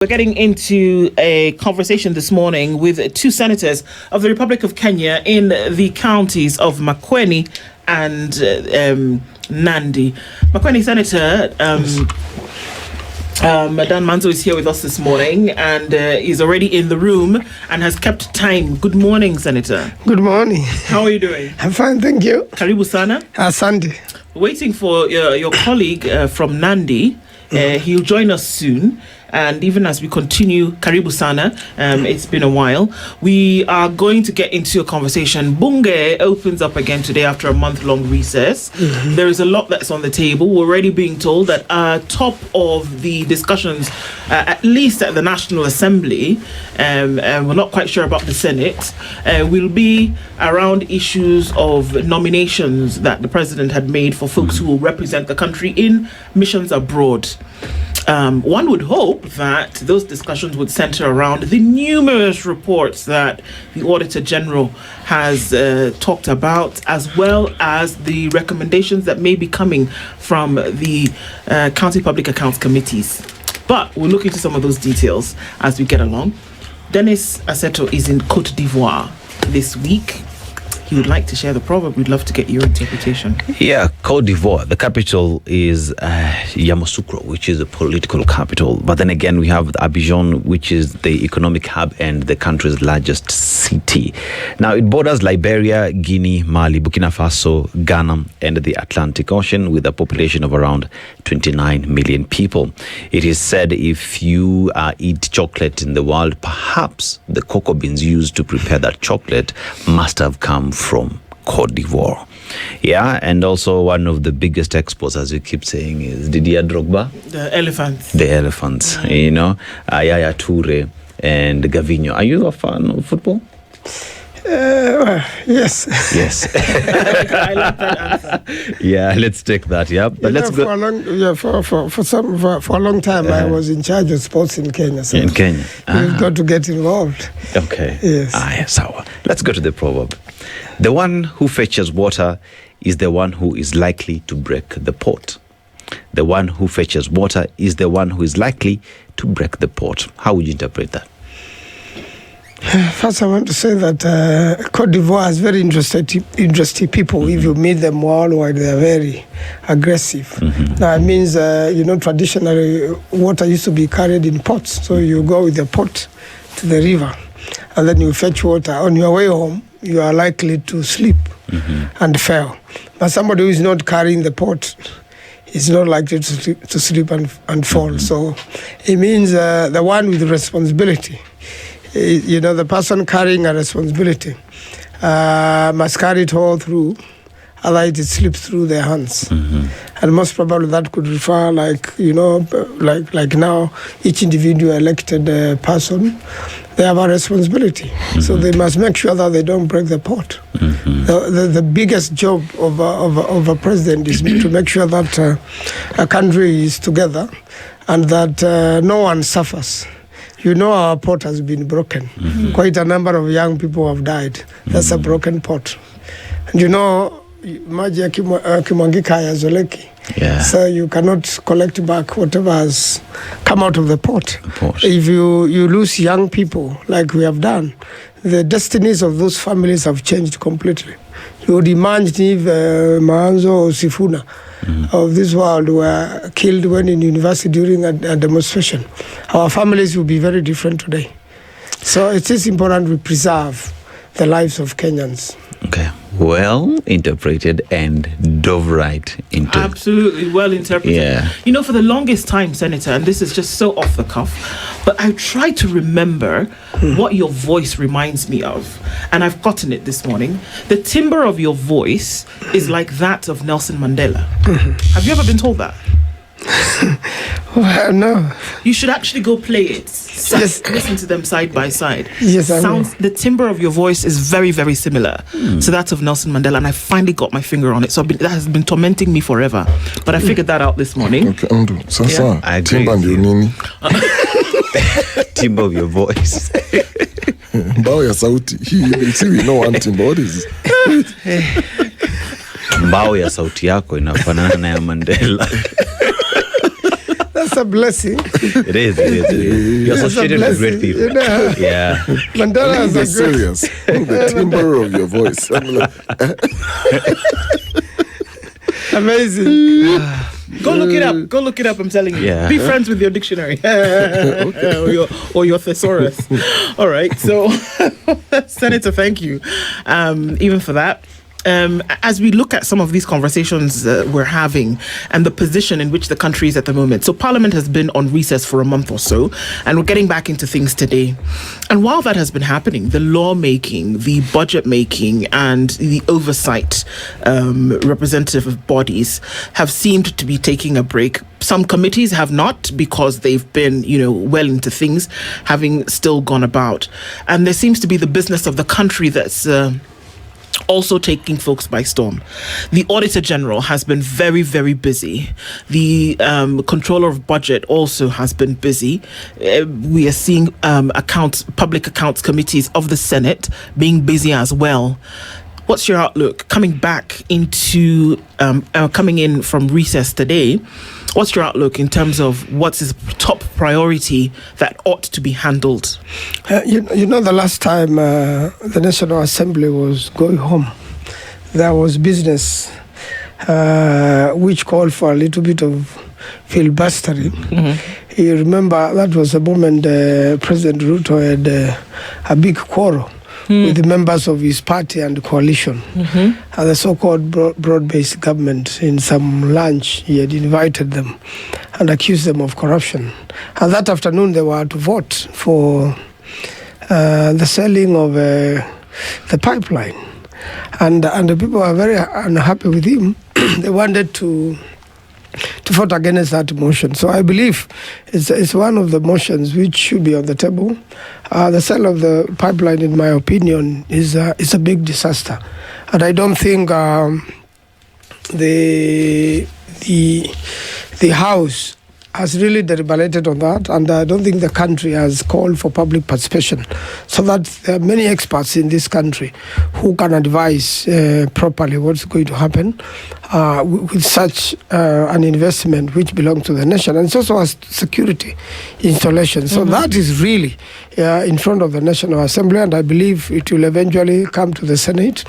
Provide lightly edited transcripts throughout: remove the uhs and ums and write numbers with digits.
We're getting into a conversation this morning with two senators of the Republic of Kenya in the counties of Makueni and Nandi. Makueni Senator Madam Maanzo is here with us this morning and is already in the room and has kept time. Good morning, Senator. Good morning. How are you doing? I'm fine, thank you. Karibu sana. Asante. Waiting for your colleague from Nandi. He'll join us soon. And even as we continue, Karibu Sana, it's been a while, we are going to get into a conversation. Bunge opens up again today after a month-long recess. Mm-hmm. There is a lot that's on the table. We're already being told that top of the discussions, at least at the National Assembly, and we're not quite sure about the Senate, will be around issues of nominations that the President had made for folks who will represent the country in missions abroad. One would hope that those discussions would center around the numerous reports that the Auditor General has talked about, as well as the recommendations that may be coming from the County Public Accounts Committees. But we'll look into some of those details as we get along. Dennis Aseto is in Côte d'Ivoire this week. He would like to share the proverb. We'd love to get your interpretation. Yeah, Côte d'Ivoire. The capital is Yamoussoukro, which is the political capital. But then again, we have Abidjan, which is the economic hub and the country's largest city. Now, it borders Liberia, Guinea, Mali, Burkina Faso, Ghana, and the Atlantic Ocean, with a population of around 29 million people. It is said if you eat chocolate in the world, perhaps the cocoa beans used to prepare that chocolate must have come from Côte d'Ivoire. Yeah, and also one of the biggest exports, as we keep saying, is Didier Drogba. The elephants. The elephants, you know, Yaya Toure and Gavinho. Are you a fan of football? Yes. Yes. I like that answer. Yeah, let's take that. Yeah, but let's go. For a long time, I was in charge of sports in Kenya. So in Kenya, we've got to get involved. Okay. Yes. So let's go to the proverb. The one who fetches water is the one who is likely to break the pot. The one who fetches water is the one who is likely to break the pot. How would you interpret that? First, I want to say that Côte d'Ivoire has very interesting people. Mm-hmm. If you meet them worldwide, they are very aggressive. Mm-hmm. Now, it means, traditionally, water used to be carried in pots. So you go with the pot to the river, and then you fetch water. On your way home, you are likely to sleep and fail. But somebody who is not carrying the pot is not likely to sleep and fall. So it means the one with responsibility, the person carrying a responsibility must carry it all through, otherwise it slips through their hands. And most probably that could refer like now, each individual elected person, they have a responsibility. So they must make sure that they don't break the pot. The biggest job of a president is to make sure that a country is together and that no one suffers. Our pot has been broken. Quite a number of young people have died. That's a broken pot. And maji yakimwagika hayazoleki. Yeah. So you cannot collect back whatever has come out of the pot. If you lose young people like we have done, the destinies of those families have changed completely. You would imagine if Maanzo or Sifuna of this world were killed when in university during a demonstration. Our families will be very different today. So it is important we preserve the lives of Kenyans. Okay. Well interpreted and dove-right into. Absolutely well interpreted. Yeah. For the longest time, Senator, and this is just so off the cuff, but I try to remember what your voice reminds me of, and I've gotten it this morning. The timbre of your voice is like that of Nelson Mandela. Have you ever been told that? Well, no. You should actually go play it. Yes. Listen to them side by side. Yes, I will. The timbre of your voice is very, very similar to that of Nelson Mandela, and I finally got my finger on it. So that has been tormenting me forever. But I figured that out this morning. Okay, Sasa, I agree. Timbre of your voice. Mbao ya sauti. See, we know one timbre. What is this? Mbao ya sauti yako inafanana na ya Mandela. That's a blessing. It is. You're associated with great people. You know? Yeah. Mandela is Be a great. serious. The timbre of your voice. I'm like, Amazing. Go look it up. Go look it up. I'm telling you. Yeah. Be friends with your dictionary or your thesaurus. All right. So, Senator, thank you, even for that. As we look at some of these conversations we're having and the position in which the country is at the moment. So Parliament has been on recess for a month or so, and we're getting back into things today. And while that has been happening, the lawmaking, the budget making, and the oversight representative bodies have seemed to be taking a break. Some committees have not, because they've been, well into things, having still gone about. And there seems to be the business of the country that's also taking folks by storm. The Auditor General has been very, very busy. The Controller of Budget also has been busy. We are seeing public accounts committees of the Senate being busy as well. What's your outlook coming in from recess today? What's your outlook in terms of what's his top priority that ought to be handled? The last time the National Assembly was going home, there was business which called for a little bit of filibustering. Mm-hmm. You remember that was the moment President Ruto had a big quarrel with the members of his party and coalition. Mm-hmm. And the so-called broad-based government, in some lunch, he had invited them and accused them of corruption. And that afternoon, they were to vote for the selling of the pipeline. And the people were very unhappy with him. They wanted to vote against that motion. So I believe it's one of the motions which should be on the table. The sale of the pipeline, in my opinion, is a big disaster, and I don't think the House has really deliberated on that, and I don't think the country has called for public participation, so that there are many experts in this country who can advise properly what's going to happen with such an investment which belongs to the nation, and it's also a security installation. So that is really in front of the National Assembly, and I believe it will eventually come to the Senate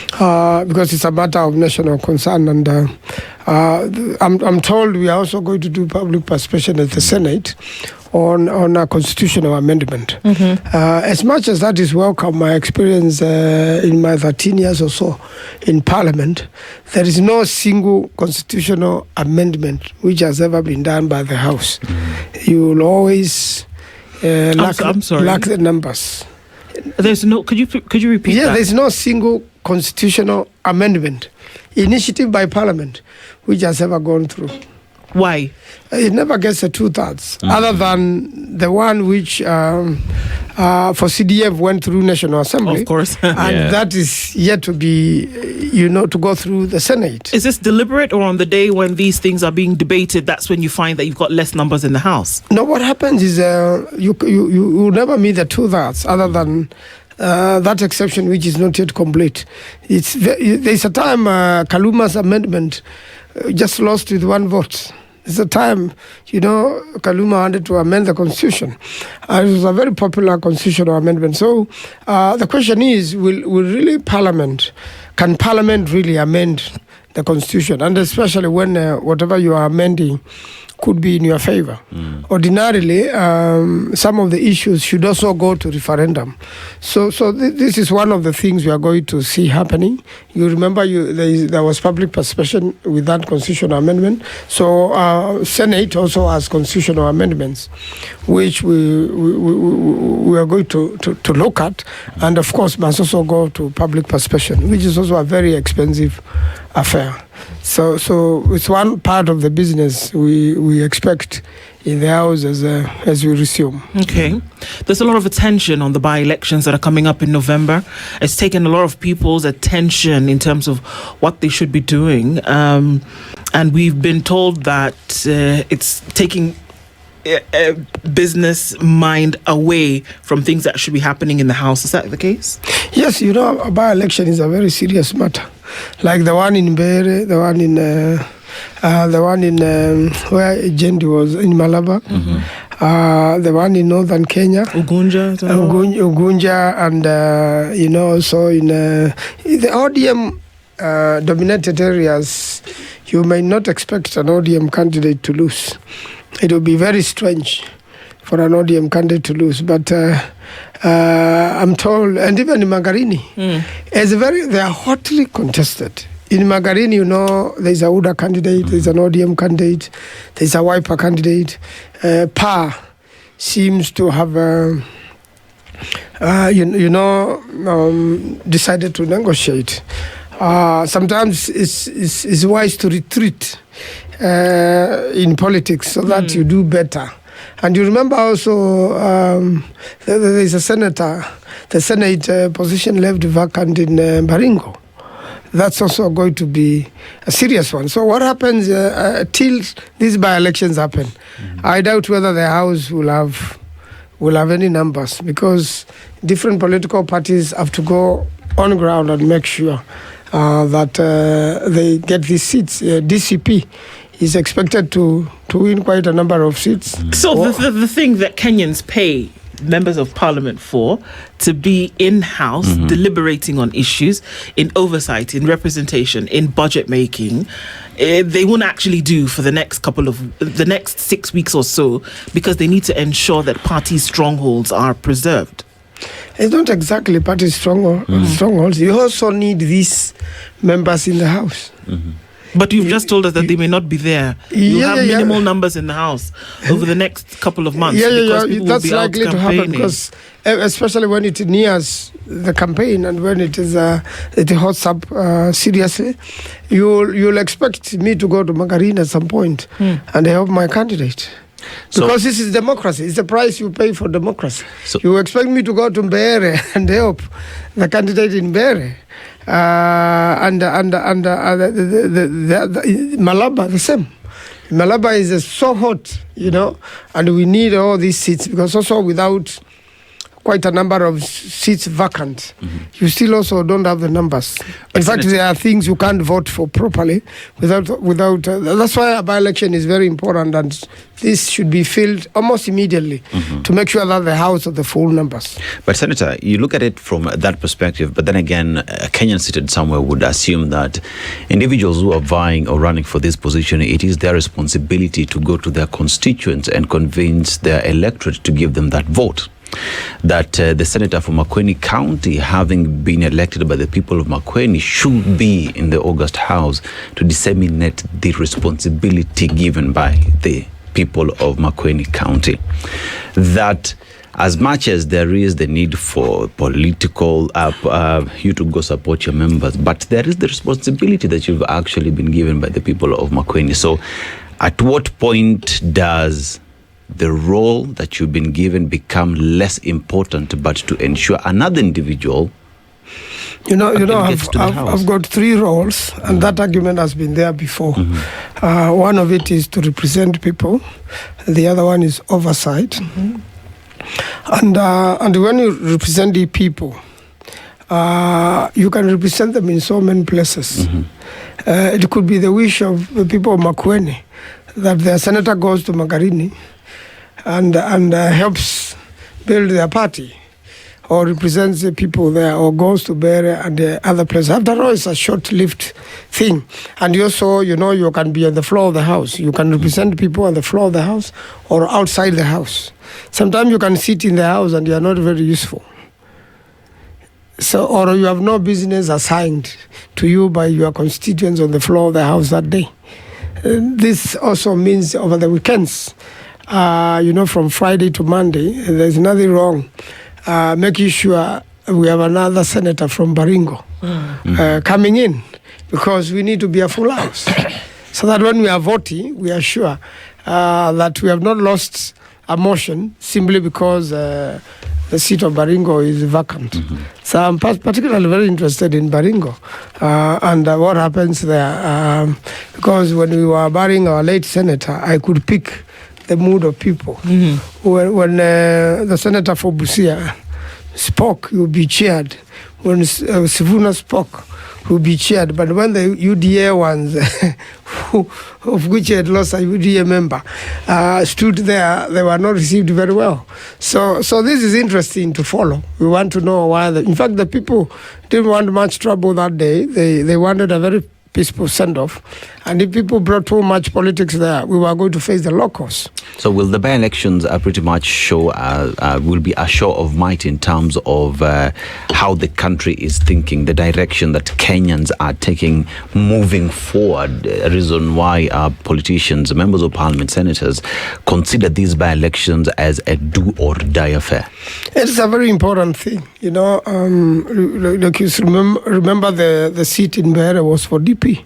because it's a matter of national concern. And I'm told we are also going to do public participation at the Senate on a constitutional amendment. As much as that is welcome, my experience in my 13 years or so in Parliament, there is no single constitutional amendment which has ever been done by the House. You will always lack the numbers. There's no. Could you repeat that? Yeah, there's no single constitutional amendment, initiative by Parliament, which has ever gone through. Why? It never gets the 2/3, other than the one which for CDF went through National Assembly. Of course. And that is yet to be, to go through the Senate. Is this deliberate, or on the day when these things are being debated, that's when you find that you've got less numbers in the House? No, what happens is you never meet the 2/3, other than that exception which is not yet complete. There's a time Kaluma's amendment just lost with one vote. It's a time, Kaluma wanted to amend the Constitution. It was a very popular constitutional amendment. So the question is, will can Parliament really amend the Constitution? And especially when whatever you are amending could be in your favor. Ordinarily, some of the issues should also go to referendum. So this is one of the things we are going to see happening. You remember there was public participation with that constitutional amendment. So Senate also has constitutional amendments, which we are going to look at, and of course must also go to public participation, which is also a very expensive affair. So it's one part of the business we expect in the House as we resume. Okay. There's a lot of attention on the by-elections that are coming up in November. It's taken a lot of people's attention in terms of what they should be doing. And we've been told that it's taking business mind away from things that should be happening in the House. Is that the case? Yes, a by-election is a very serious matter. Like the one in Bere, the one in The one in where Jendi was in Malaba. The one in northern Kenya, Ugunja, and also in the ODM dominated areas, you may not expect an ODM candidate to lose. It will be very strange for an ODM candidate to lose, but I'm told, and even in Magarini, they are hotly contested. In Magarini, there's a UDA candidate, there's an ODM candidate, there's a Wiper candidate. PA seems to have, decided to negotiate. Sometimes it's wise to retreat in politics so that you do better. And you remember also there's a senator, the Senate position left vacant in Baringo. That's also going to be a serious one. So what happens till these by-elections happen? I doubt whether the House will have any numbers, because different political parties have to go on ground and make sure that they get these seats. DCP is expected to win quite a number of seats. So the thing that Kenyans pay members of parliament for, to be in-house, deliberating on issues, in oversight, in representation, in budget making, they won't actually do for the next 6 weeks or so, because they need to ensure that party strongholds are preserved. It's not exactly party strongholds. You also need these members in the House. But you've just told us that they may not be there. You have minimal numbers in the House over the next couple of months. Because people that's will be likely out to happen, campaigning. because especially when it nears the campaign and when it hots up seriously, you'll expect me to go to Magarini at some point and help my candidate. Because this is democracy. It's the price you pay for democracy. So you expect me to go to Mbeere and help the candidate in Mbeere. And Malaba, the same. Malaba is so hot, and we need all these seats, because also without quite a number of seats vacant, you still also don't have the numbers. In fact, there are things you can't vote for properly without. That's why a by-election is very important, and this should be filled almost immediately to make sure that the House has the full numbers. But Senator, you look at it from that perspective, but then again, a Kenyan seated somewhere would assume that individuals who are vying or running for this position, it is their responsibility to go to their constituents and convince their electorate to give them that vote. That the senator from Makueni County, having been elected by the people of Makueni, should be in the August House to disseminate the responsibility given by the people of Makueni County. That as much as there is the need for political, you to go support your members, but there is the responsibility that you've actually been given by the people of Makueni. So at what point does the role that you've been given become less important, but to ensure another individual? I've got 3 roles, and that argument has been there before. One of it is to represent people. The other one is oversight. And when you represent the people, you can represent them in so many places. It could be the wish of the people of Makueni that their senator goes to Magarini and helps build their party, or represents the people there, or goes to Bere and the other places. After all, it's a short-lived thing. And you also, you can be on the floor of the House. You can represent people on the floor of the House or outside the House. Sometimes you can sit in the House and you are not very useful. So, or you have no business assigned to you by your constituents on the floor of the House that day. This also means over the weekends, from Friday to Monday, there's nothing wrong. Making sure we have another senator from Baringo coming in, because we need to be a full house. So that when we are voting, we are sure that we have not lost a motion simply because the seat of Baringo is vacant. So I'm particularly very interested in Baringo and what happens there. Because when we were burying our late senator, I could pick the mood of people. When the senator for Busia spoke, you would be cheered. When Sivuna spoke, will be cheered. But when the UDA ones, of which had lost a UDA member, stood there, they were not received very well. So this is interesting to follow. We want to know why. In fact, the people didn't want much trouble that day. They wanted a very peaceful send-off. And if people brought too much politics there, we were going to face the locals. So will the by-elections pretty much show, will be a show of might in terms of how the country is thinking, the direction that Kenyans are taking moving forward, a reason why politicians, members of parliament, senators, consider these by-elections as a do-or-die affair? It's a very important thing. You know, like you remember the seat in Behere was for DP.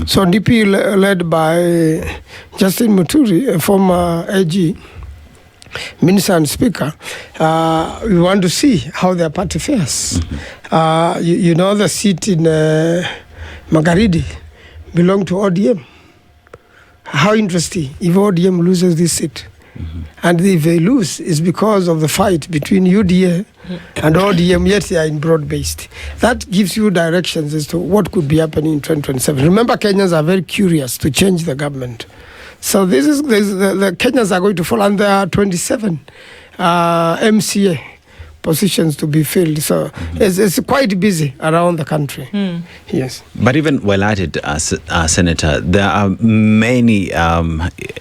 So DP led by Justin Muturi, a former AG, Minister and Speaker, we want to see how their party fares. You know, the seat in Magharibi belonged to ODM. How interesting if ODM loses this seat. And if they lose, it's because of the fight between UDA and ODM, yet they are in broad-based. That gives you directions as to what could be happening in 2027. Remember, Kenyans are very curious to change the government. So the Kenyans are going to fall under 27 MCA positions to be filled. So it's quite busy around the country. Yes. But even while at it, Senator, there are many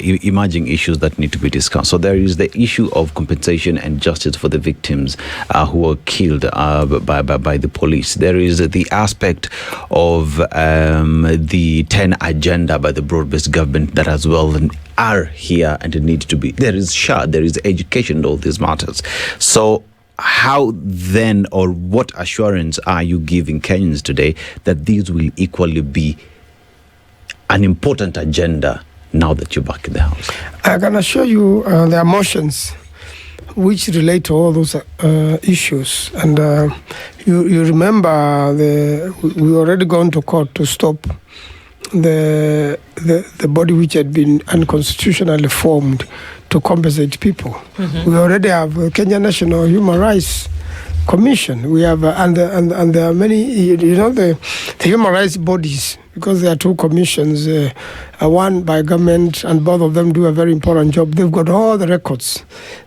emerging issues that need to be discussed. So there is the issue of compensation and justice for the victims who were killed by the police. There is the aspect of the 10 agenda by the broad-based government that as well are here and it needs to be. There is SHA, there is education, all these matters. So how then, or what assurance are you giving Kenyans today that these will equally be an important agenda now that you're back in the House? I can assure you the emotions which relate to all those issues. And you remember we already gone to court to stop the body which had been unconstitutionally formed to compensate people. We already have Kenya National Human Rights Commission. We have and there are many, you know, the human rights bodies, because there are two commissions, one by government, and both of them do a very important job. They've got all the records.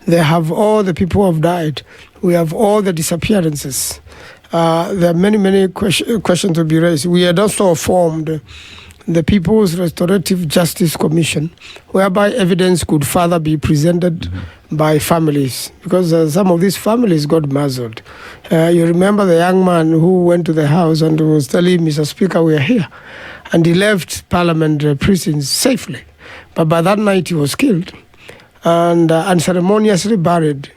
They have all the people who have died. We have all the disappearances. There are many questions to be raised. We had also formed the People's Restorative Justice Commission, whereby evidence could further be presented by families, because some of these families got muzzled. You remember the young man who went to the House and was telling Mr. Speaker, we are here. And he left Parliament precincts safely. But by that night he was killed and unceremoniously buried,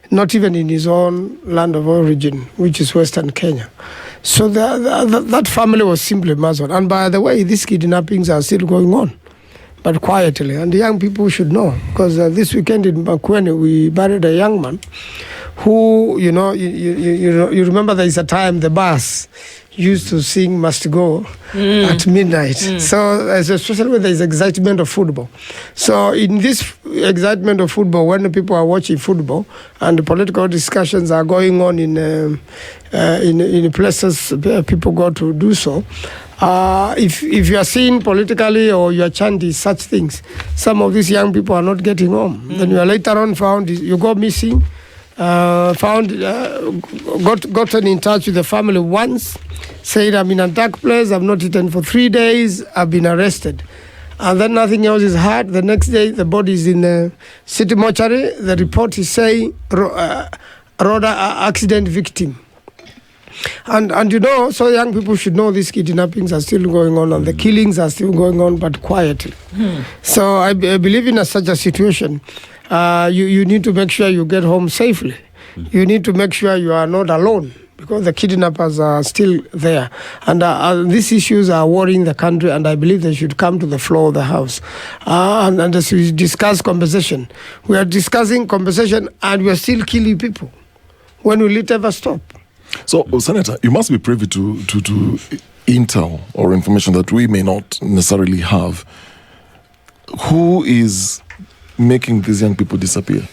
not even in his own land of origin, which is Western Kenya. So that family was simply muzzled. And by the way, these kidnappings are still going on, but quietly. And the young people should know, because this weekend in Makueni, we buried a young man who, you remember there is a time the bus used to sing Must Go at midnight. So especially when there is excitement of football. So in this excitement of football, when the people are watching football and the political discussions are going on in places people go to do so, if you are seen politically or you are chanting such things, some of these young people are not getting home. Then you are later on found, you go missing, gotten in touch with the family once, said, I'm in a dark place, I've not eaten for 3 days, I've been arrested. And then nothing else is heard. The next day, the body is in the city mortuary. The report is saying road accident victim. And you know, so young people should know these kidnappings are still going on and the killings are still going on, but quietly. So I believe in such a situation, you need to make sure you get home safely. You need to make sure you are not alone, because the kidnappers are still there. And these issues are worrying the country, and I believe they should come to the floor of the House. And as we discuss compensation, we are discussing compensation and we are still killing people. When will it ever stop? So, Senator, you must be privy to intel or information that we may not necessarily have. Who is making these young people disappear?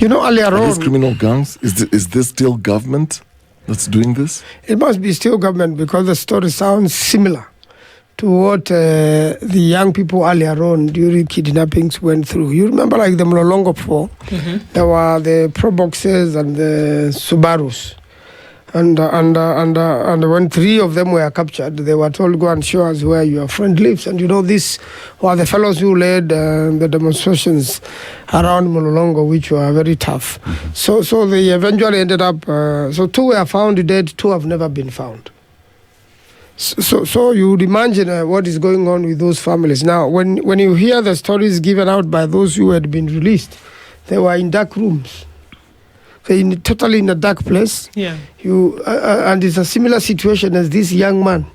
You know, earlier Are on, these criminal gangs? Is this still government? that's doing this? It must be still government, because the story sounds similar to what the young people earlier on during kidnappings went through. You remember, like the Mlolongo 4, there were the Pro Boxers and the Subarus. And when 3 of them were captured, they were told, go and show us where your friend lives. And these were the fellows who led the demonstrations around Mlolongo, which were very tough. So they eventually ended up, so 2 were found dead, 2 have never been found. So you would imagine what is going on with those families. Now, when you hear the stories given out by those who had been released, they were in dark rooms. Totally in a dark place. Yeah. And it's a similar situation as this young man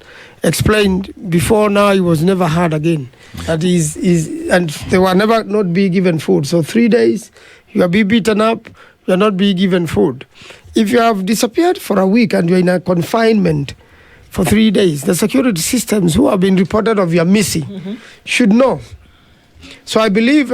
explained before. Now he was never heard again. And they were never not be given food. So 3 days, you are being beaten up, you are not being given food. If you have disappeared for a week and you're in a confinement for 3 days, the security systems who have been reported of your missing should know. So I believe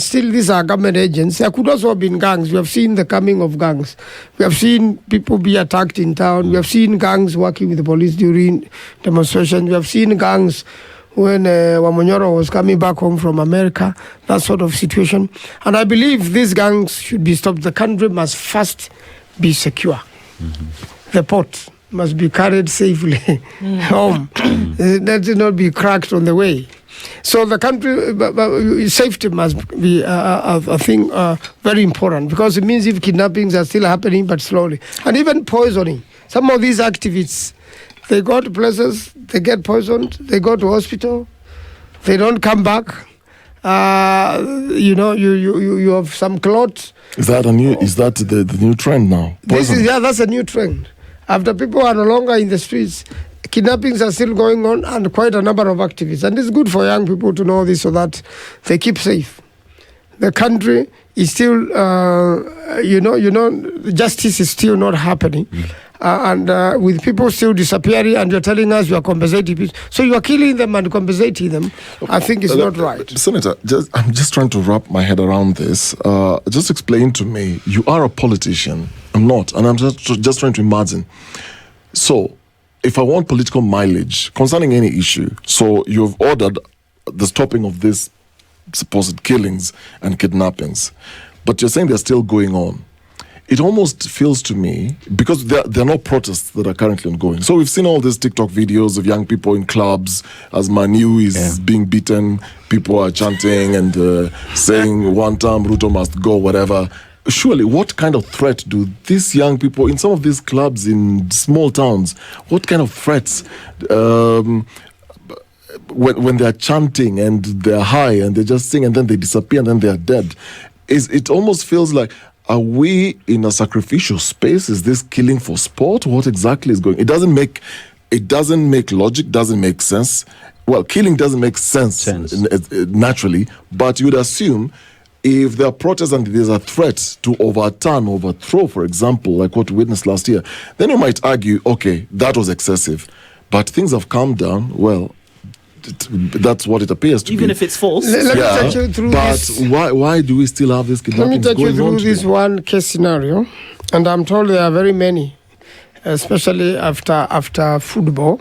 still these are government agents. There could also have been gangs. We have seen the coming of gangs. We have seen people be attacked in town. We have seen gangs working with the police during demonstrations. We have seen gangs when Wamonyoro was coming back home from America, that sort of situation. And I believe these gangs should be stopped. The country must first be secure. The port must be carried safely home. That should not be cracked on the way. So the country safety must be a thing very important, because it means if kidnappings are still happening but slowly, and even poisoning. Some of these activists, they go to places, they get poisoned, they go to hospital, they don't come back. You have some clots. Is that the new trend now? That's a new trend. After people are no longer in the streets, kidnappings are still going on, and quite a number of activists. And it's good for young people to know this so that they keep safe. The country is still, justice is still not happening. And with people still disappearing, and you're telling us you are compensating people. So you are killing them and compensating them. I think it's not right. Senator, I'm just trying to wrap my head around this. Just explain to me, you are a politician. I'm not. And I'm just trying to imagine. So, if I want political mileage concerning any issue, so you've ordered the stopping of these supposed killings and kidnappings, but you're saying they're still going on. It almost feels to me, because there are no protests that are currently ongoing. So we've seen all these TikTok videos of young people in clubs as Manu is being beaten. People are chanting and saying one time Ruto must go, whatever. Surely, what kind of threat do these young people in some of these clubs in small towns, what kind of threats when they're chanting and they're high and they just sing and then they disappear and then they're dead? It almost feels like, are we in a sacrificial space? Is this killing for sport? What exactly is going on? It doesn't make logic, doesn't make sense. Well, killing doesn't make sense. Naturally, but you would assume if there are protests and there's a threat to overthrow, for example, like what we witnessed last year, then you might argue, okay, that was excessive. But things have calmed down. Well, that's what it appears to be. Even if it's false. Let me take you through this. But why do we still have this kidnapping going on? Let me take you through this one case scenario. And I'm told there are very many, especially after football.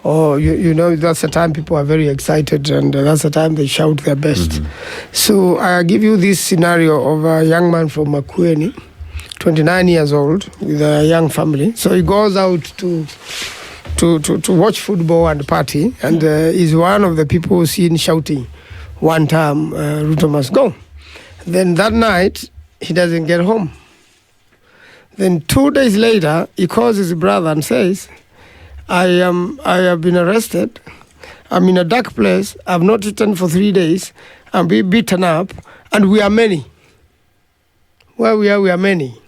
Or, that's the time people are very excited, and that's the time they shout their best. So I give you this scenario of a young man from Makueni, 29 years old, with a young family. So he goes out to watch football and party, and is one of the people seen shouting one time, Ruto must go. Then that night, he doesn't get home. Then 2 days later, he calls his brother and says, I have been arrested. I'm in a dark place. I've not eaten for 3 days. I'm being beaten up, and we are many. Where we are many.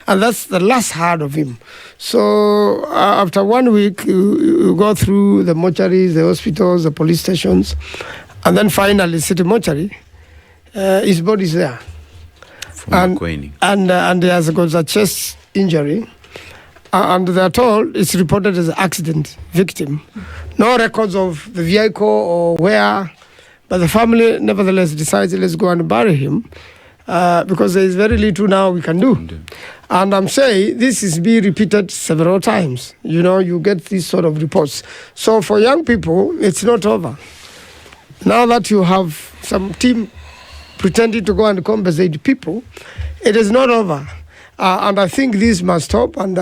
And that's the last heard of him. So after 1 week, you go through the mortuaries, the hospitals, the police stations, and then finally, city mortuary, his body's there. And he has got a chest injury. And they're told it's reported as an accident victim. No records of the vehicle or where, but the family nevertheless decides, let's go and bury him. because there is very little now we can do. And I'm saying this is being repeated several times. You get these sort of reports. So for young people, it's not over. Now that you have some team pretending to go and compensate people, it is not over. And I think this must stop, and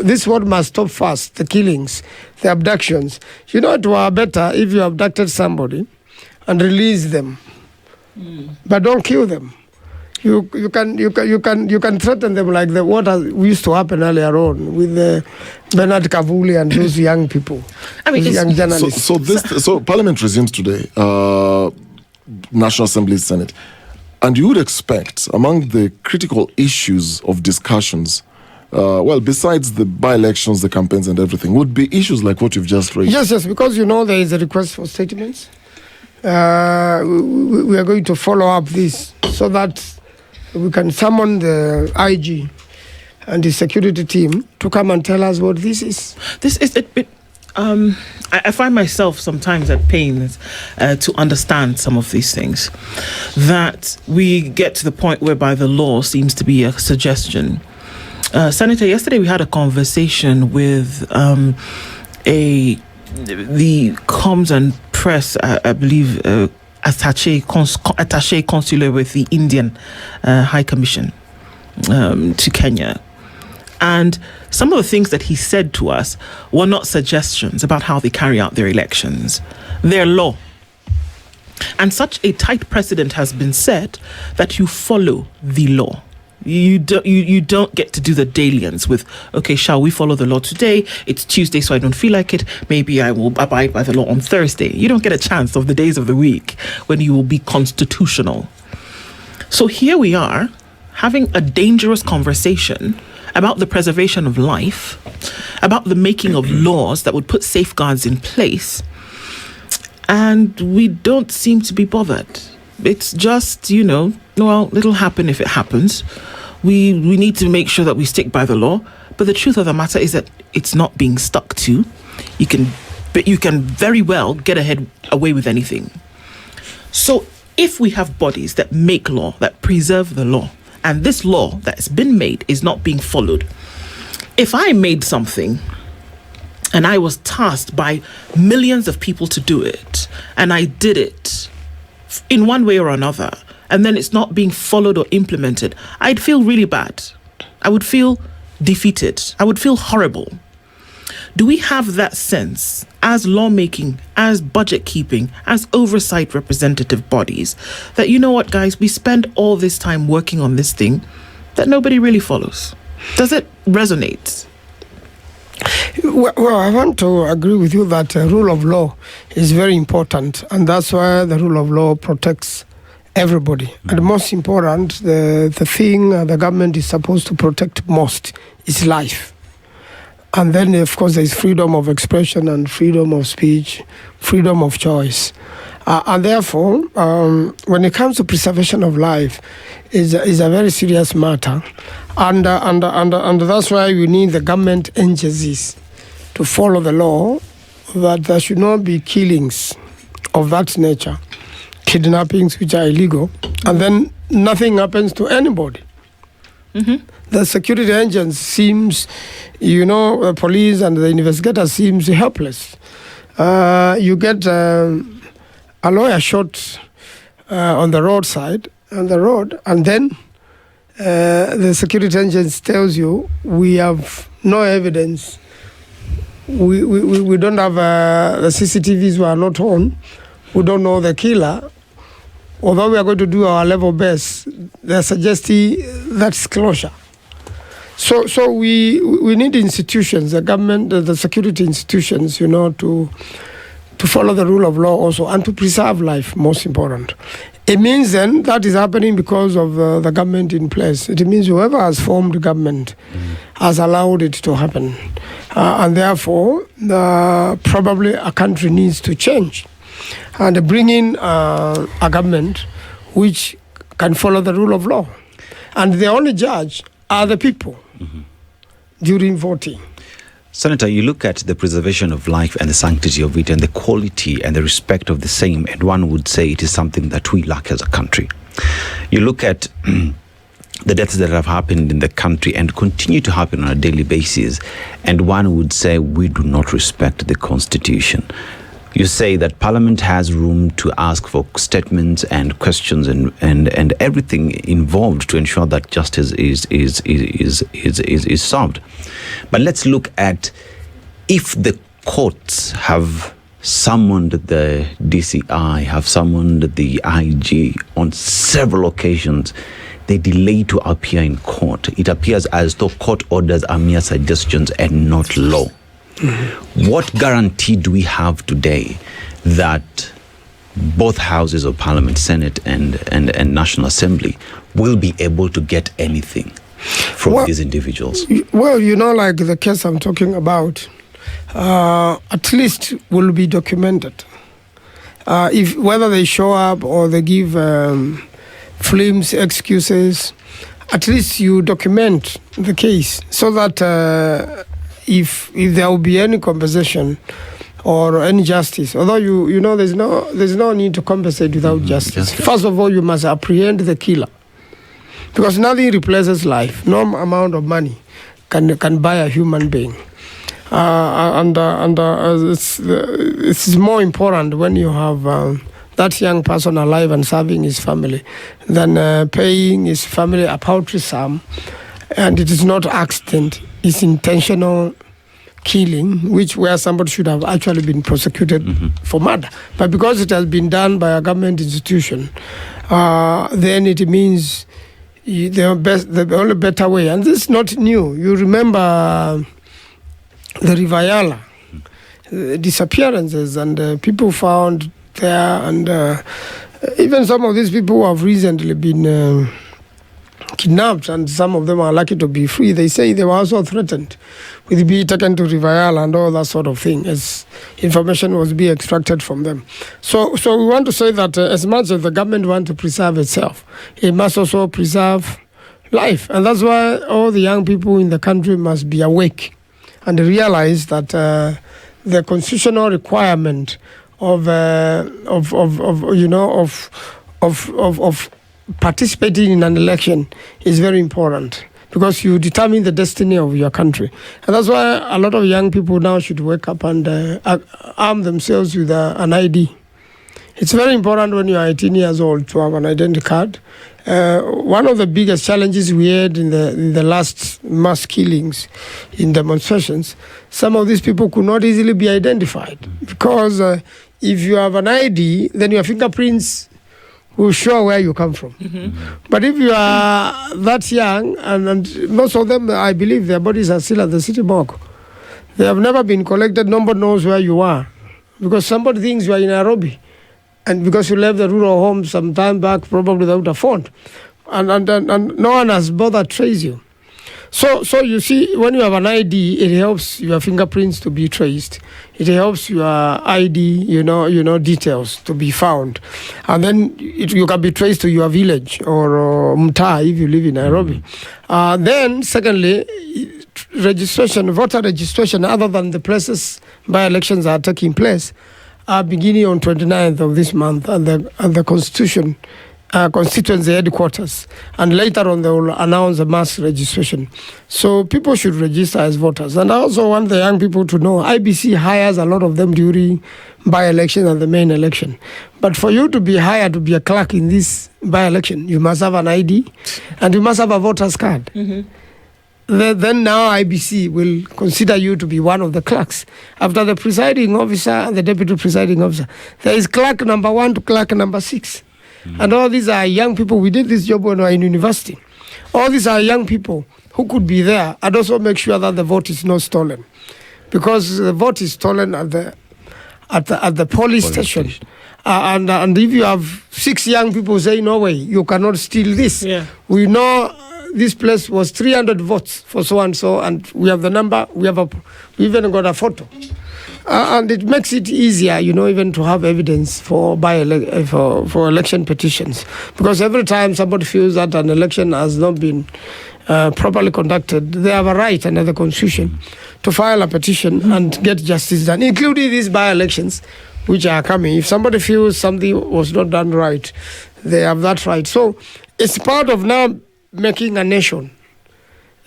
this one must stop first, the killings, the abductions. It were better if you abducted somebody and release them, but don't kill them. You can threaten them like what used to happen earlier on with Bernard Kavuli and those young people, young journalists. So Parliament resumes today, National Assembly, Senate. And you would expect, among the critical issues of discussions, besides the by-elections, the campaigns and everything, would be issues like what you've just raised. Yes, because there is a request for statements. We are going to follow up this so that we can summon the IG and the security team to come and tell us what this is. This is a bit... I find myself sometimes at pains to understand some of these things. That we get to the point whereby the law seems to be a suggestion. Senator, yesterday we had a conversation with the comms and press, I believe, attaché consular with the Indian High Commission to Kenya. And some of the things that he said to us were not suggestions about how they carry out their elections. They're law. And such a tight precedent has been set that you follow the law. You don't get to do the dalliance with, okay, shall we follow the law today? It's Tuesday, so I don't feel like it. Maybe I will abide by the law on Thursday. You don't get a chance of the days of the week when you will be constitutional. So here we are having a dangerous conversation about the preservation of life, about the making of laws that would put safeguards in place, and we don't seem to be bothered. It's just, it'll happen if it happens. We need to make sure that we stick by the law, but the truth of the matter is that it's not being stuck to. You can very well get away with anything. So if we have bodies that make law, that preserve the law, and this law that's been made is not being followed. If I made something and I was tasked by millions of people to do it, and I did it in one way or another, and then it's not being followed or implemented, I'd feel really bad. I would feel defeated. I would feel horrible. Do we have that sense as lawmaking, as budget keeping, as oversight representative bodies that, guys, we spend all this time working on this thing that nobody really follows? Does it resonate? Well, I want to agree with you that rule of law is very important, and that's why the rule of law protects everybody. And most important, the thing the government is supposed to protect most is life. And then, of course, there is freedom of expression and freedom of speech, freedom of choice. And therefore, when it comes to preservation of life, is a very serious matter. And that's why we need the government agencies to follow the law, that there should not be killings of that nature, kidnappings which are illegal, and then nothing happens to anybody. Mm-hmm. The security agents seems, the police and the investigators seems helpless. You get a lawyer shot on the road, and then the security agents tells you, we have no evidence. We don't have the CCTVs were not on. We don't know the killer. Although we are going to do our level best, they're suggesting that's closure. So we need institutions, the government, the security institutions, to follow the rule of law also, and to preserve life, most important. It means then that is happening because of the government in place. It means whoever has formed government has allowed it to happen. And therefore, probably a country needs to change and bring in a government which can follow the rule of law. And the only judge are the people during voting. Senator, you look at the preservation of life and the sanctity of it and the quality and the respect of the same, and one would say it is something that we lack as a country. You look at the deaths that have happened in the country and continue to happen on a daily basis, and one would say we do not respect the Constitution. You say that Parliament has room to ask for statements and questions and everything involved to ensure that justice is solved. But let's look at if the courts have summoned the DCI, have summoned the IG on several occasions, they delay to appear in court. It appears as though court orders are mere suggestions and not law. What guarantee do we have today that both houses of Parliament, Senate and National Assembly, will be able to get anything from these individuals? Well, like the case I'm talking about, at least will be documented. If whether they show up or they give flimsy excuses, at least you document the case so that if there will be any compensation or any justice, although you know there's no need to compensate without justice. First of all, you must apprehend the killer, because nothing replaces life. No amount of money can buy a human being, it's more important when you have that young person alive and serving his family than paying his family a paltry sum, and it is not accident. It's intentional killing, where somebody should have actually been prosecuted for murder. But because it has been done by a government institution, then it means the only better way. And this is not new. You remember the Rivayala disappearances and people found there, and even some of these people who have recently been kidnapped, and some of them are lucky to be free. They say they were also threatened with being taken to Rivayala and all that sort of thing, as information was being extracted from them. So we want to say that as much as the government wants to preserve itself, it must also preserve life. And that's why all the young people in the country must be awake and realize that the constitutional requirement of participating in an election is very important, because you determine the destiny of your country. And that's why a lot of young people now should wake up and arm themselves with an ID. It's very important when you are 18 years old to have an identity card. One of the biggest challenges we had in the last mass killings in demonstrations, some of these people could not easily be identified, because if you have an ID, then your fingerprints will show where you come from. But if you are that young, and most of them, I believe their bodies are still at the city morgue, they have never been collected, nobody knows where you are, because somebody thinks you are in Nairobi, and because you left the rural home some time back, probably without a phone, and no one has bothered to trace you. So you see, when you have an ID, it helps your fingerprints to be traced. It helps your ID, details to be found. And then you can be traced to your village or mtaa if you live in Nairobi. Then, secondly, voter registration, other than the places by-elections are taking place, are beginning on 29th of this month at the constituency headquarters, and later on they will announce a mass registration. So people should register as voters. And I also want the young people to know IBC hires a lot of them during by-election and the main election. But for you to be hired to be a clerk in this by-election, you must have an ID and you must have a voter's card. Then now IBC will consider you to be one of the clerks. After the presiding officer and the deputy presiding officer, there is clerk number 1 to clerk number 6. And all these are young people. We did this job when we were in university. All these are young people who could be there and also make sure that the vote is not stolen, because the vote is stolen at the police station. And if you have 6 young people say, no way, you cannot steal this. We know this place was 300 votes for so and so, and we have the number. We even got a photo. And it makes it easier, even to have evidence for election petitions. Because every time somebody feels that an election has not been properly conducted, they have a right under the Constitution to file a petition and get justice done, including these by-elections which are coming. If somebody feels something was not done right, they have that right. So it's part of now making a nation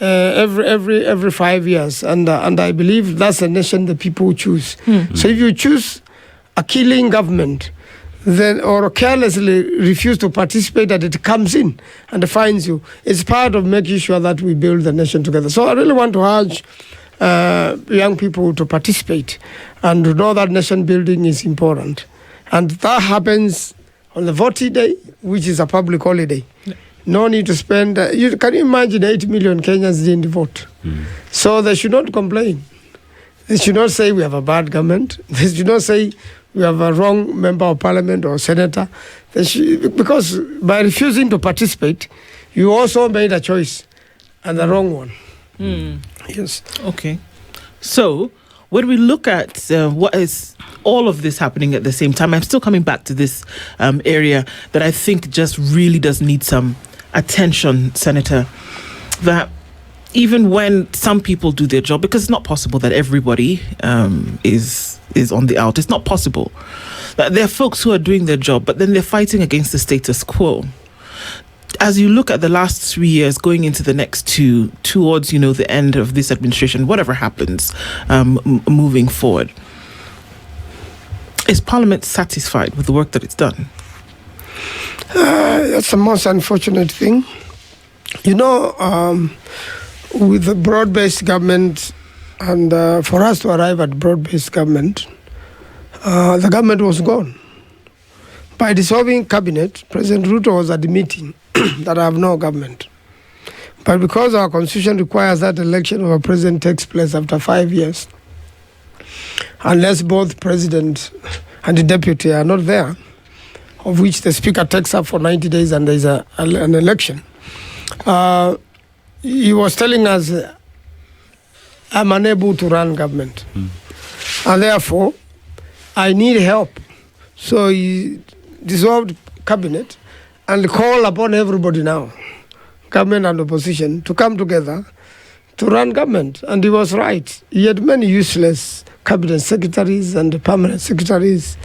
every 5 years, and I believe that's a nation the people choose. So if you choose a killing government, then or carelessly refuse to participate, that it comes in and finds you, it's part of making sure that we build the nation together. So I really want to urge young people to participate and to know that nation building is important, and that happens on the voting day, which is a public holiday. No need to spend. Can you imagine 8 million Kenyans didn't vote? So they should not complain. They should not say we have a bad government. They should not say we have a wrong member of parliament or senator. Because by refusing to participate, you also made a choice, and the wrong one. Yes. Okay. So when we look at what is all of this happening at the same time, I'm still coming back to this area that I think just really does need some attention, Senator, that even when some people do their job, because it's not possible that everybody is on the out. It's not possible. That there are folks who are doing their job, but then they're fighting against the status quo. As you look at the last 3 years going into the next two, towards, the end of this administration, whatever happens moving forward, is Parliament satisfied with the work that it's done? That's the most unfortunate thing. With the broad-based government, and for us to arrive at broad-based government, the government was gone. By dissolving cabinet, President Ruto was admitting that I have no government. But because our constitution requires that election of a president takes place after 5 years, unless both president and the deputy are not there, of which the speaker takes up for 90 days and there's an election. He was telling us, I'm unable to run government. And therefore, I need help. So he dissolved cabinet and called upon everybody now, government and opposition, to come together to run government. And he was right. He had many useless cabinet secretaries and permanent secretaries,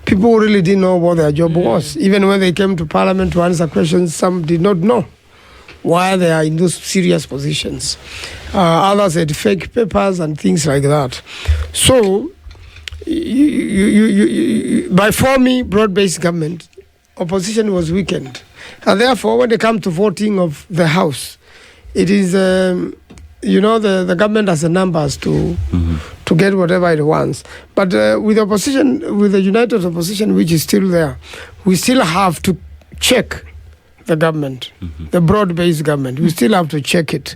people who really didn't know what their job was. Even when they came to Parliament to answer questions, some did not know why they are in those serious positions. Others had fake papers and things like that. So, by forming broad-based government, opposition was weakened. And therefore, when they come to voting of the House, it is, the government has the numbers to get whatever it wants. But with opposition, with the united opposition, which is still there, we still have to check the government, the broad-based government. We still have to check it.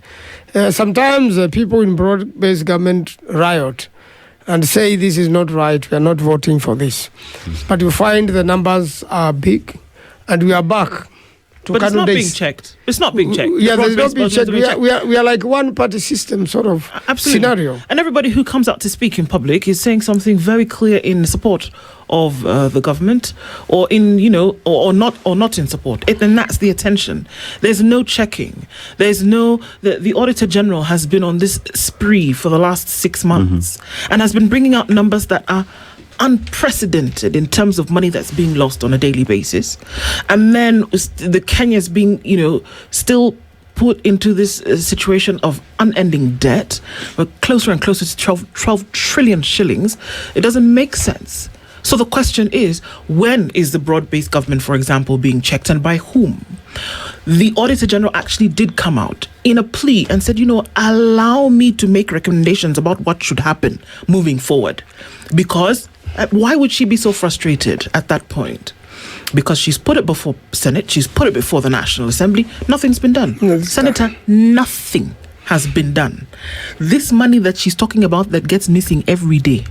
Sometimes people in broad-based government riot and say this is not right, we are not voting for this. But you find the numbers are big, and we are back to but candidates. It's not being checked. It's not being checked. Yeah, there's not being checked. We are like one-party system sort of scenario. And everybody who comes out to speak in public is saying something very clear in support of the government, or in or not in support. And that's the attention. There's no checking. There's no the Auditor General has been on this spree for the last 6 months and has been bringing out numbers that are unprecedented in terms of money that's being lost on a daily basis, and then the Kenya's being still put into this situation of unending debt. We're closer and closer to 12 trillion shillings. It doesn't make sense. So the question is, when is the broad-based government, for example, being checked, and by whom? The Auditor General actually did come out in a plea and said, allow me to make recommendations about what should happen moving forward. Because why would she be so frustrated at that point? Because she's put it before Senate, she's put it before the National Assembly, nothing's been done. Senator, nothing has been done. This money that she's talking about that gets missing every day,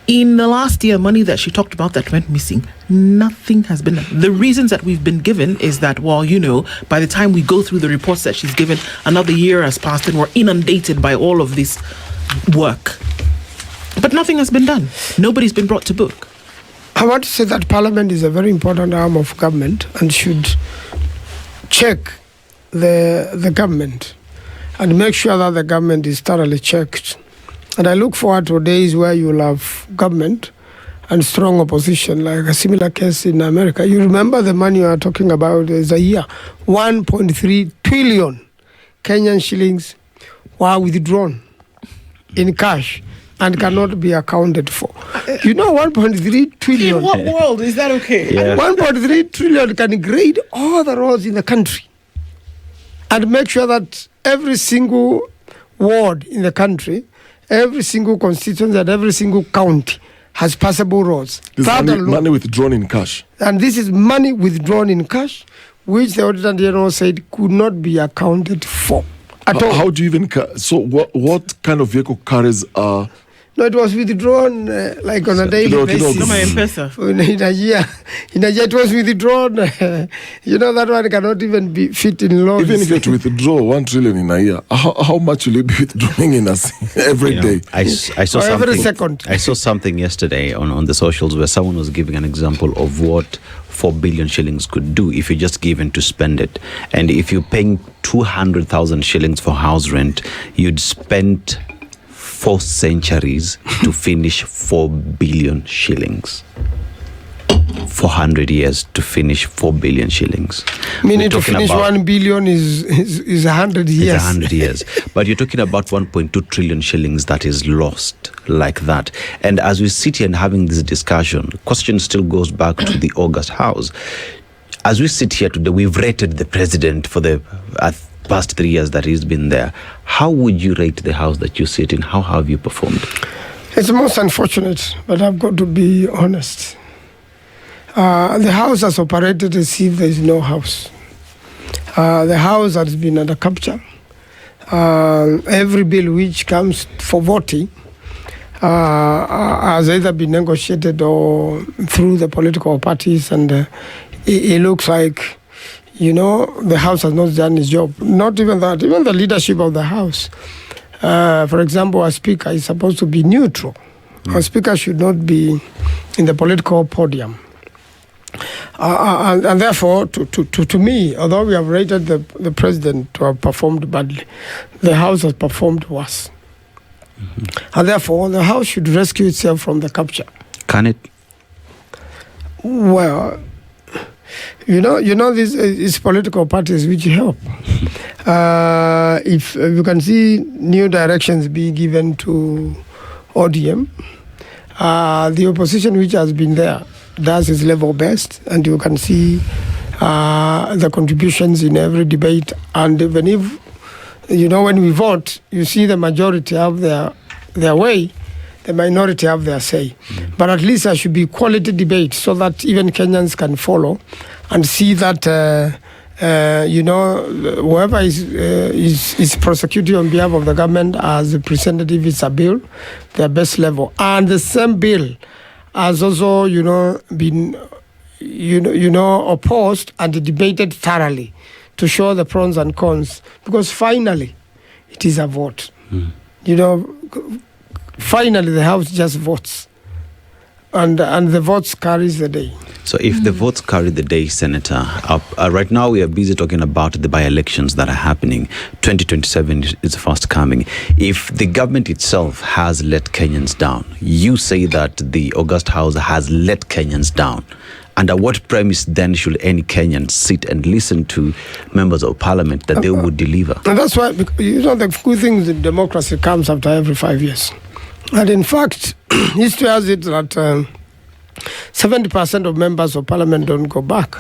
in the last year, money that she talked about that went missing, nothing has been done. The reasons that we've been given is that, by the time we go through the reports that she's given, another year has passed and we're inundated by all of this work. But nothing has been done. Nobody's been brought to book. I want to say that Parliament is a very important arm of government and should check the government and make sure that the government is thoroughly checked. And I look forward to days where you'll have government and strong opposition, like a similar case in America. You remember the money you are talking about is a year, 1.3 trillion Kenyan shillings were withdrawn in cash and cannot be accounted for. 1.3 trillion. In what world is that okay? Yeah. 1.3 trillion can grade all the roads in the country and make sure that every single ward in the country, every single constituency and every single county has passable roads. This money withdrawn in cash. And this is money withdrawn in cash, which the Auditor General said could not be accounted for at all. How do you even... So what kind of vehicle carries are... No, it was withdrawn like on a daily basis. No, my M-Pesa. In a year, it was withdrawn. That one cannot even be fit in law. Even if you have to withdraw 1 trillion in a year, how much will you be withdrawing in every day? I saw or something. every second. I saw something yesterday on the socials where someone was giving an example of what 4 billion shillings could do if you just given to spend it. And if you're paying 200,000 shillings for house rent, you'd spend 4 centuries to finish 4 billion shillings. 400 years to finish 4 billion shillings. Meaning to finish 1 billion is 100 years. It's 100 years. But you're talking about 1.2 trillion shillings that is lost like that. And as we sit here and having this discussion, question still goes back to the August House. As we sit here today, we've rated the president for the past 3 years that he's been there. How would you rate the house that you sit in? How have you performed? It's most unfortunate, but I've got to be honest. The house has operated as if there is no house. The house has been under capture. Every bill which comes for voting has either been negotiated or through the political parties, and it looks like the House has not done its job. Not even that, even the leadership of the House. For example, a speaker is supposed to be neutral. A speaker should not be in the political podium. And therefore, to me, although we have rated the president to have performed badly, the House has performed worse. And therefore, the House should rescue itself from the capture. Can it? Well, these political parties which help. If you can see new directions being given to ODM, the opposition which has been there does its level best, and you can see the contributions in every debate. And even if, when we vote, you see the majority have their way, the minority have their say. But at least there should be quality debate so that even Kenyans can follow and see that, whoever is prosecuting on behalf of the government has presented, if it's a bill, their best level. And the same bill has also, been, opposed and debated thoroughly to show the pros and cons. Because finally, it is a vote. Finally, the House just votes. And the votes carries the day. So if the votes carry the day, Senator, right now we are busy talking about the by-elections that are happening. 2027 is fast coming. If the government itself has let Kenyans down, you say that the August House has let Kenyans down. Under what premise then should any Kenyan sit and listen to members of parliament that they would deliver? And that's why, the good thing is that democracy comes after every 5 years. And in fact, history has it that 70% of members of parliament don't go back.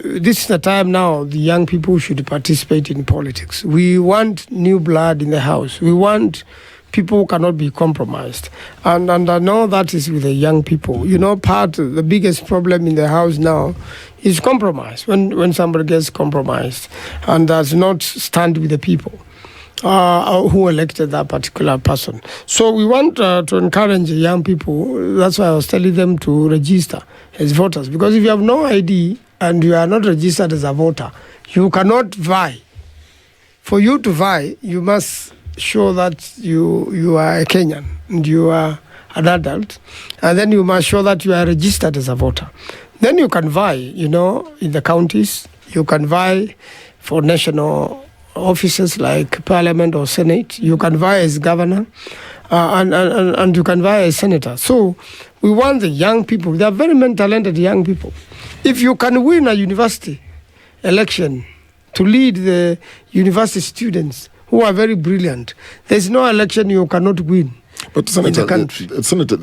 This is the time now the young people should participate in politics. We want new blood in the House. We want people who cannot be compromised. And I know that is with the young people. The biggest problem in the House now is compromise. When somebody gets compromised and does not stand with the people who elected that particular person. So we want to encourage young people. That's why I was telling them to register as voters. Because if you have no ID and you are not registered as a voter, you cannot vie. For you to vie, you must show that you are a Kenyan and you are an adult. And then you must show that you are registered as a voter. Then you can vie, in the counties. You can vie for national offices like Parliament or Senate. You can vie as governor. and you can buy a senator. So we want the young people. They are very many talented young people. If you can win a university election to lead the university students who are very brilliant, there's no election you cannot win. But Senator,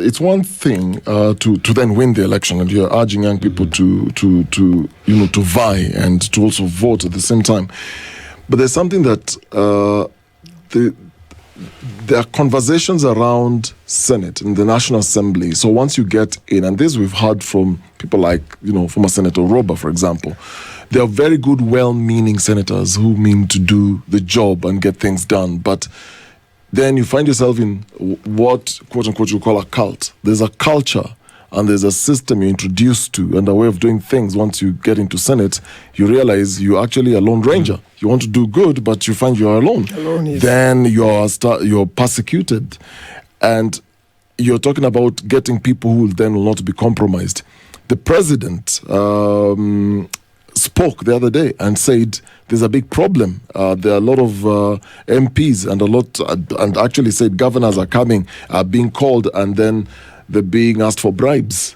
it's one thing to then win the election, and you're urging young people to vie and to also vote at the same time. But there's something that there are conversations around Senate and the National Assembly. So once you get in, and this we've heard from people like former Senator Roba, for example, they are very good, well-meaning senators who mean to do the job and get things done, but then you find yourself in what, quote-unquote, you call a cult. There's a culture and there's a system you're introduced to and a way of doing things. Once you get into Senate, you realize you're actually a lone ranger. You want to do good, but you find you're alone. Yes. Then you're persecuted. And you're talking about getting people who then will not be compromised. The president spoke the other day and said there's a big problem. There are a lot of MPs and actually said governors are being called, and then they're being asked for bribes.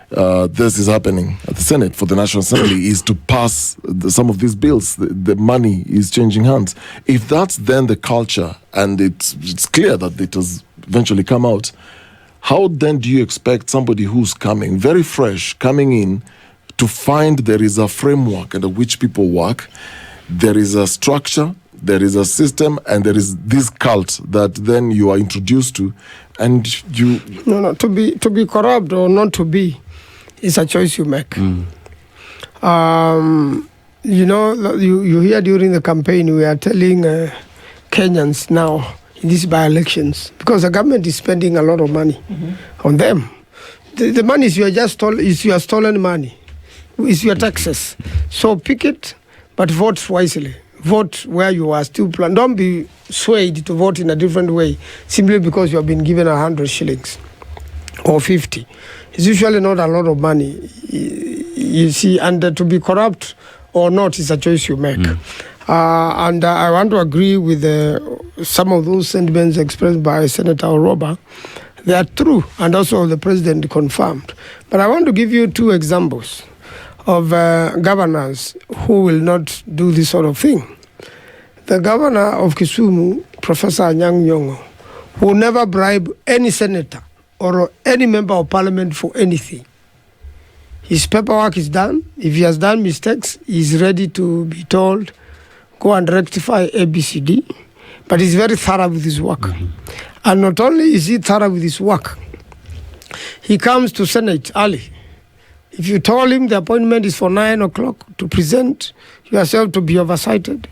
This is happening at the Senate for the National Assembly is to pass some of these bills. The money is changing hands. If that's then the culture, and it's clear that it has eventually come out, how then do you expect somebody who's coming, very fresh, coming in, to find there is a framework under which people work, there is a structure, there is a system, and there is this cult that then you are introduced to, and you... No, to be corrupt or not to be is a choice you make. You hear during the campaign, we are telling Kenyans now, in these by-elections, because the government is spending a lot of money on them. The money is your stolen money. Is your taxes. So pick it, but vote wisely. Vote where you are still planned. Don't be swayed to vote in a different way simply because you have been given 100 shillings or 50. It's usually not a lot of money. You see, and to be corrupt or not is a choice you make. And I want to agree with some of those sentiments expressed by Senator Oroba. They are true, and also the president confirmed. But I want to give you two examples of governors who will not do this sort of thing. The governor of Kisumu, Professor Anyang' Nyong'o, will never bribe any senator or any member of parliament for anything. His paperwork is done. If he has done mistakes, he's ready to be told, go and rectify ABCD. But he's very thorough with his work. And not only is he thorough with his work, he comes to Senate early. If you told him the appointment is for 9 o'clock to present yourself to be oversighted,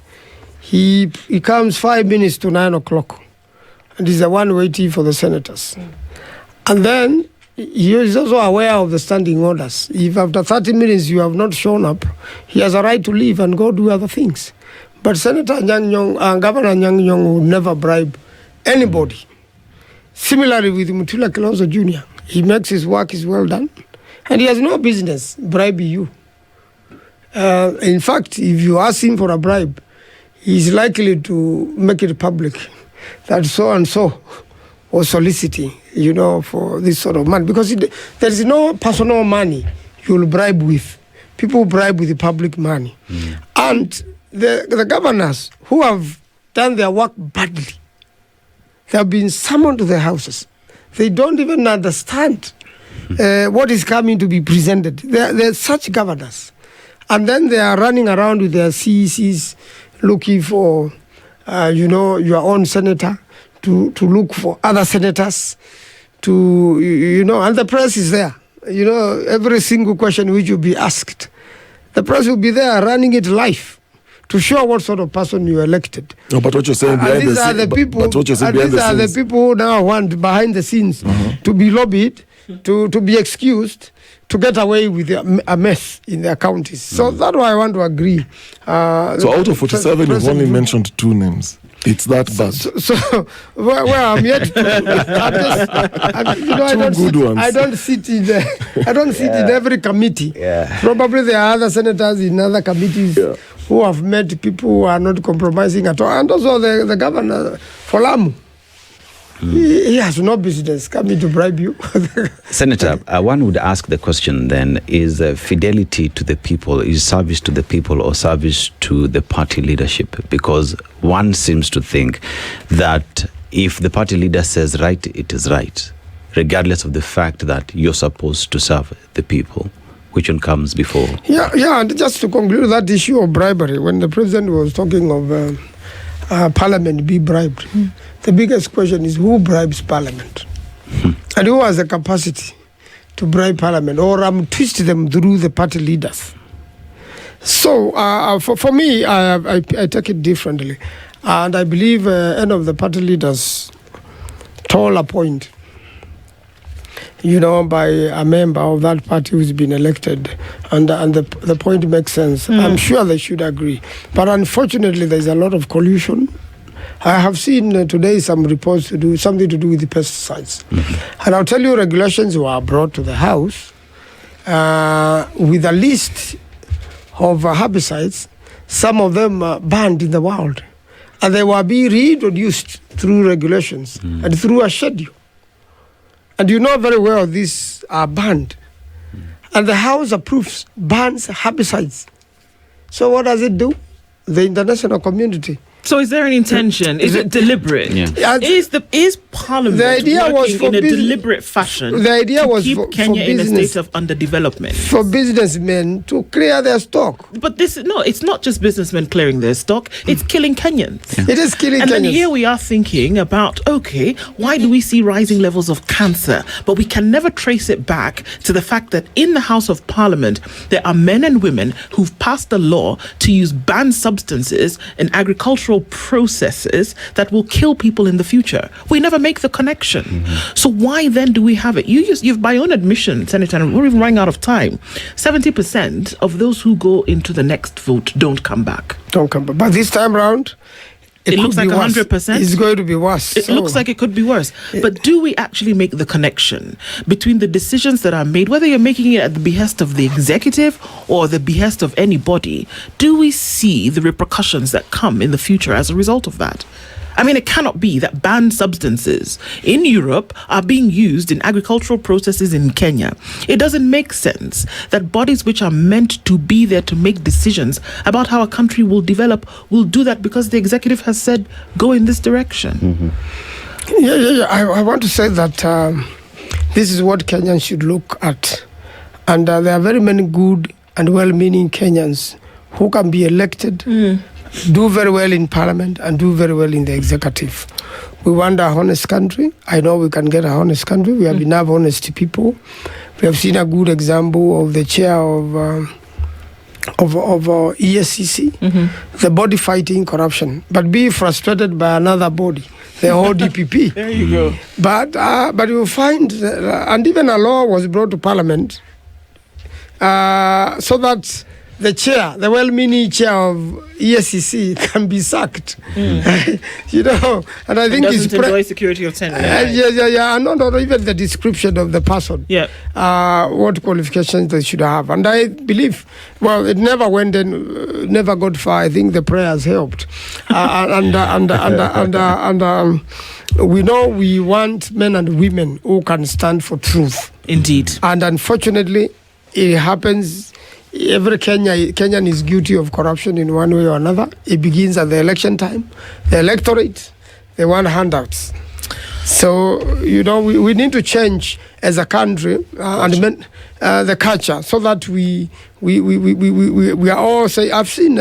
he comes 5 minutes to 9 o'clock. And he's the one waiting for the senators. And then he is also aware of the standing orders. If after 30 minutes you have not shown up, he has a right to leave and go do other things. But Governor Anyang' Nyong'o would never bribe anybody. Similarly with Mutula Kilonzo Jr., he makes his work is well done. And he has no business bribing you. In fact, if you ask him for a bribe, he's likely to make it public that so-and-so was soliciting, for this sort of money. Because there is no personal money you'll bribe with. People bribe with the public money. And the governors who have done their work badly, they have been summoned to their houses. They don't even understand what is coming to be presented. They're such governors. And then they are running around with their CECs looking for, your own senator, to look for other senators, and the press is there. Every single question which will be asked, the press will be there running it live to show what sort of person you elected. No, but what you're saying behind the people who now want behind the scenes to be lobbied, to be excused, to get away with a mess in their counties. So that's why I want to agree. So out of 47, you've only mentioned 2 names. It's that bad. So I'm yet to. I don't sit in every committee. Probably there are other senators in other committees who have met people who are not compromising at all. And also the governor for Lamu. He has no business coming to bribe you. Senator, one would ask the question then, is fidelity to the people, is service to the people or service to the party leadership? Because one seems to think that if the party leader says right, it is right, regardless of the fact that you're supposed to serve the people. Which one comes before? Yeah, and just to conclude that issue of bribery, when the president was talking of Parliament be bribed, the biggest question is who bribes Parliament? And who has the capacity to bribe Parliament or twist them through the party leaders? So for me, I take it differently. And I believe any of the party leaders told a point, by a member of that party who's been elected, and the point makes sense. I'm sure they should agree. But unfortunately, there's a lot of collusion. I have seen today some reports to do something to do with the pesticides. And I'll tell you, regulations were brought to the House with a list of herbicides, some of them banned in the world. And they were being reintroduced through regulations and through a schedule. And you know very well these are banned. And the House bans herbicides. So what does it do? The international community. So is there an intention? Is it deliberate? Yeah. Is Parliament the idea was working in a deliberate fashion the idea to was keep for Kenya in a business, state of underdevelopment? for businessmen to clear their stock. But it's not just businessmen clearing their stock, it's killing Kenyans. It is killing And then Kenyans. here we are thinking about, okay, why do we see rising levels of cancer? But we can never trace it back to the fact that in the House of Parliament, there are men and women who've passed a law to use banned substances in agricultural processes that will kill people in the future. We never make the connection. So why then do we have it? You've by own admission, Senator, and we're even running out of time, 70% of those who go into the next vote don't come back. But this time round, It looks could like be worse. 100%. It's going to be worse. It looks like it could be worse. But do we actually make the connection between the decisions that are made, whether you're making it at the behest of the executive or the behest of anybody? Do we see the repercussions that come in the future as a result of that? I mean, it cannot be that banned substances in Europe are being used in agricultural processes in Kenya. It doesn't make sense that bodies which are meant to be there to make decisions about how a country will develop will do that because the executive has said, go in this direction. Yeah. I want to say that this is what Kenyans should look at. And there are very many good and well-meaning Kenyans who can be elected, do very well in Parliament, and do very well in the executive. We want a honest country. I know we can get a honest country. We have enough honest people. We have seen a good example of the chair of ESCC, the body fighting corruption, but be frustrated by another body, the whole DPP. There you go. But you find, and even a law was brought to Parliament so that the chair, the well-meaning chair of ESCC can be sacked. And I think It it's doesn't enjoy security of tenure. yeah, and not even the description of the person. Yeah. What qualifications they should have. And I believe, well, it never went and never got far. I think the prayers helped. We know we want men and women who can stand for truth. Indeed. And unfortunately, it happens. Every Kenyan is guilty of corruption in one way or another. It begins at the election time. The electorate, they want handouts. So, we need to change as a country the culture so that we are all say. I've seen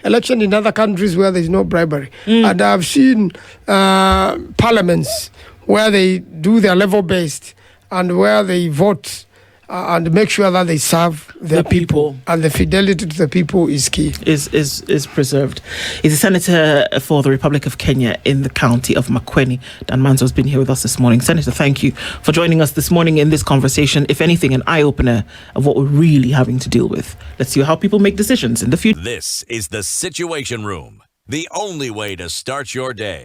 election in other countries where there's no bribery, and I've seen parliaments where they do their level based and where they vote and make sure that they serve their people. And the fidelity to the people is key. Is preserved. He's a senator for the Republic of Kenya in the county of Makueni. Dan Maanzo has been here with us this morning. Senator, thank you for joining us this morning in this conversation. If anything, an eye-opener of what we're really having to deal with. Let's see how people make decisions in the future. This is the Situation Room, the only way to start your day.